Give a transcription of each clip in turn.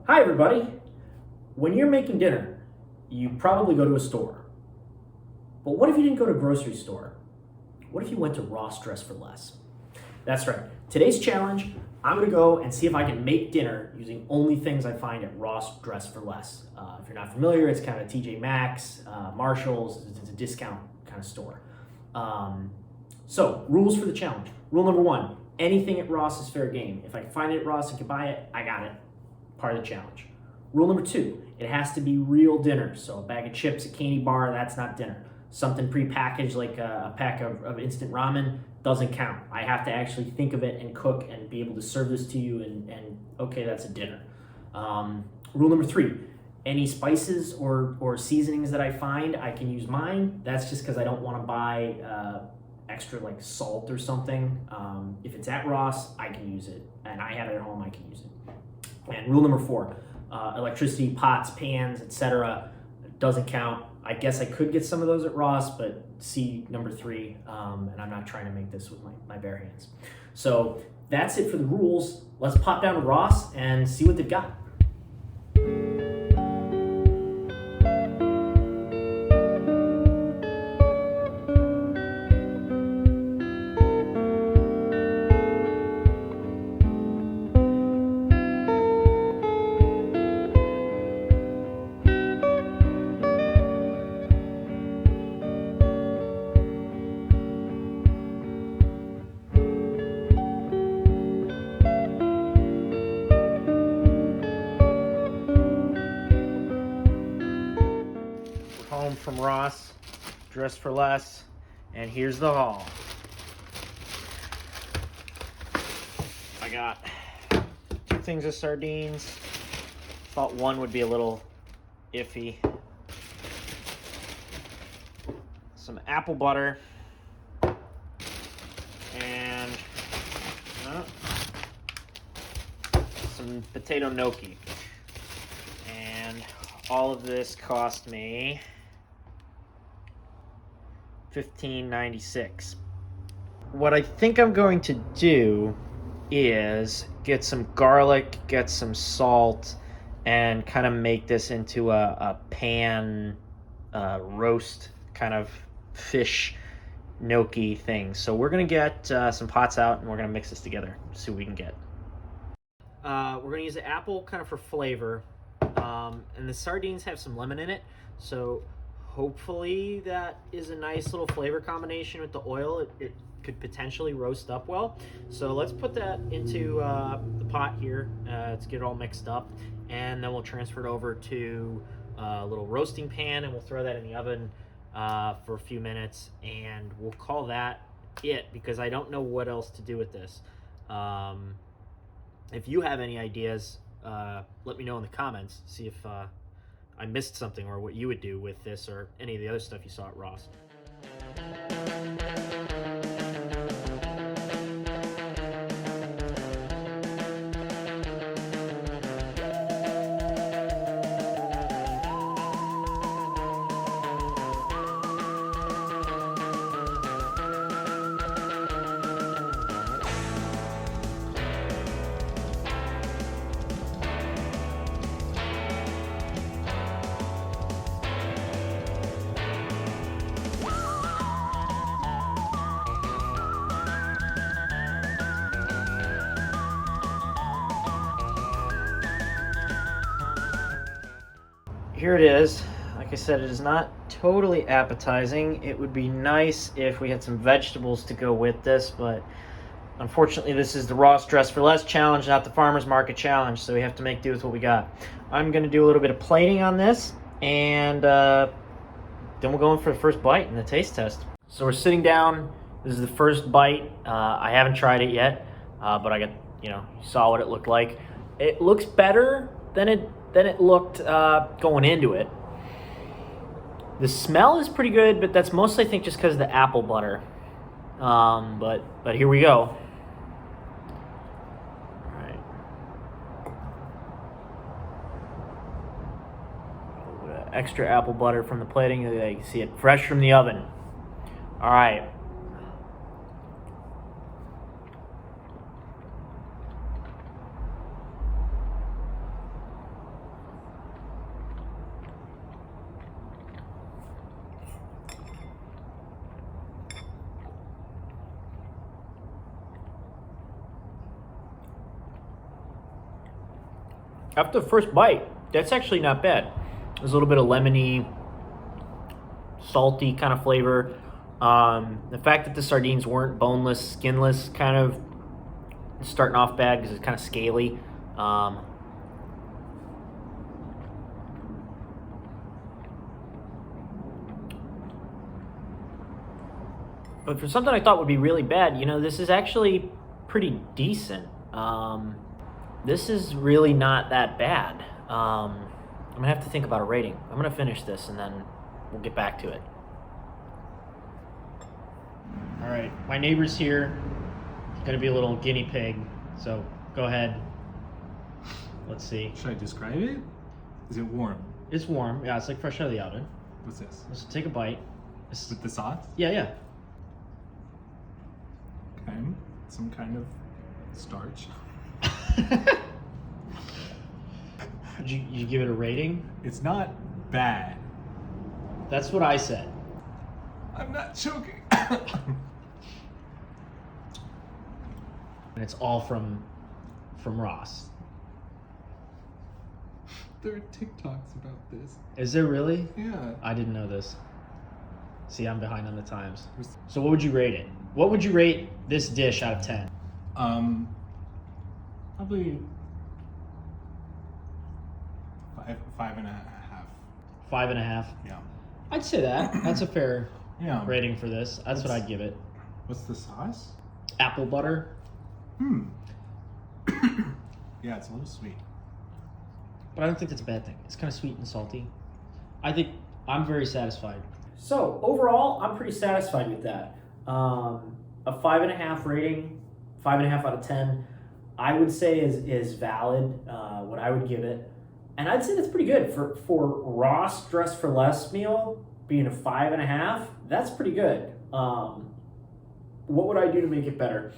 Hi everybody! When you're making dinner, you probably go to a store. But what if you didn't go to a grocery store? What if you went to Ross Dress for Less? That's right. Today's challenge, I'm gonna go and see if I can make dinner using only things I find at Ross Dress for Less. If you're not familiar, it's kind of TJ Maxx, Marshalls, it's a discount kind of store. So, rules for the challenge. Rule number one, anything at Ross is fair game. If I can find it at Ross and can buy it, I got it. Part of the challenge. Rule number two, it has to be real dinner. So a bag of chips, a candy bar, that's not dinner. Something prepackaged like a pack of instant ramen doesn't count. I have to actually think of it and cook and be able to serve this to you and okay, that's a dinner. Rule number three, any spices or seasonings that I find, I can use mine. That's just because I don't want to buy extra like salt or something. If it's at Ross, I can use it. And I have it at home, I can use it. And rule number four, electricity, pots, pans, etc. doesn't count. I guess I could get some of those at Ross, but see number three, and I'm not trying to make this with my bare hands. So that's it for the rules. Let's pop down to Ross and see what they've got. Home from Ross, Dress for Less, and here's the haul. I got 2 things of sardines. Thought one would be a little iffy. Some apple butter, and some potato gnocchi. And all of this cost me $15.96. What I think I'm going to do is get some garlic, get some salt, and kind of make this into a pan roast kind of fish gnocchi thing. So we're gonna get some pots out and we're gonna mix this together, see what we can get. We're gonna use the apple kind of for flavor, and the sardines have some lemon in it, so hopefully that is a nice little flavor combination with the oil. It could potentially roast up well. So let's put that into the pot here. Let's get it all mixed up, and then we'll transfer it over to a little roasting pan, and we'll throw that in the oven for a few minutes, and we'll call that it, because I don't know what else to do with this. If you have any ideas, let me know in the comments. See if I missed something, or what you would do with this or any of the other stuff you saw at Ross. Here it is. Like I said, it is not totally appetizing. It would be nice if we had some vegetables to go with this, but unfortunately this is the Ross Dress for Less challenge, not the Farmer's Market challenge, so we have to make do with what we got. I'm going to do a little bit of plating on this, and then we'll go in for the first bite and the taste test. So we're sitting down. This is the first bite. I haven't tried it yet, but I got, you saw what it looked like. It looks better than it looked going into it. The smell is pretty good, but that's mostly, I think, just because of the apple butter. But here we go. All right. A little bit of extra apple butter from the plating. You can see it fresh from the oven. All right. After the first bite, that's actually not bad. There's a little bit of lemony, salty kind of flavor. The fact that the sardines weren't boneless, skinless, kind of starting off bad because it's kind of scaly. But for something I thought would be really bad, you know, this is actually pretty decent. This is really not that bad. I'm gonna have to think about a rating. I'm gonna finish this and then we'll get back to it. All right, my neighbor's here. He's gonna be a little guinea pig, so go ahead. Let's see. Should I describe it? Is it warm? It's warm. Yeah, it's like fresh out of the oven. What's this? Let's take a bite. With the sauce? Yeah, yeah. Okay. Some kind of starch. Did you give it a rating? It's not bad. That's what I said. I'm not choking. And it's all from Ross. There are TikToks about this. Is there really? Yeah. I didn't know this. See, I'm behind on the times. So what would you rate it? What would you rate this dish out of 10? Probably five and a half. 5.5? Yeah. I'd say that. That's a fair Yeah. rating for this. That's what I'd give it. What's the sauce? Apple butter. Yeah, it's a little sweet. But I don't think that's a bad thing. It's kind of sweet and salty. I think I'm very satisfied. So overall, I'm pretty satisfied with that. A 5.5 rating, 5.5 out of 10, I would say is valid. What I would give it, and I'd say that's pretty good for Ross Dress for Less meal being a 5.5. That's pretty good. What would I do to make it better?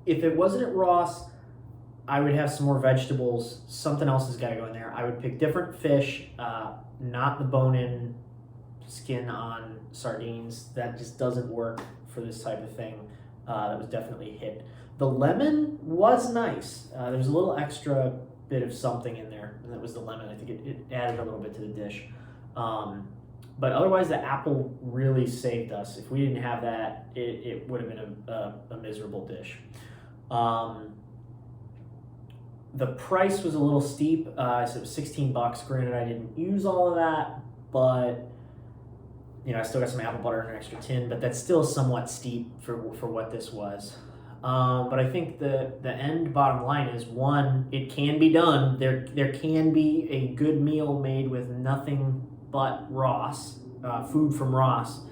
If it wasn't at Ross, I would have some more vegetables. Something else has got to go in there. I would pick different fish, not the bone-in, skin-on sardines. That just doesn't work for this type of thing. That was definitely a hit. The lemon was nice. There was a little extra bit of something in there, and that was the lemon. I think it added a little bit to the dish. But otherwise, the apple really saved us. If we didn't have that, it would have been a miserable dish. The price was a little steep, so it was $16. Granted, I didn't use all of that, but you know, I still got some apple butter and an extra tin, but that's still somewhat steep for what this was. But I think the end bottom line is, one, it can be done. There can be a good meal made with nothing but Ross, food from Ross.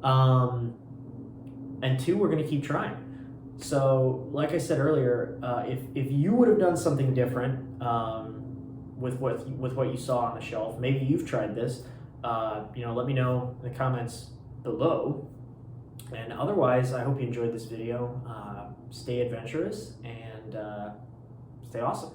And two, we're gonna keep trying. So, like I said earlier, if you would have done something different with what you saw on the shelf, maybe you've tried this. You know, let me know in the comments below. And otherwise, I hope you enjoyed this video. Stay adventurous and stay awesome.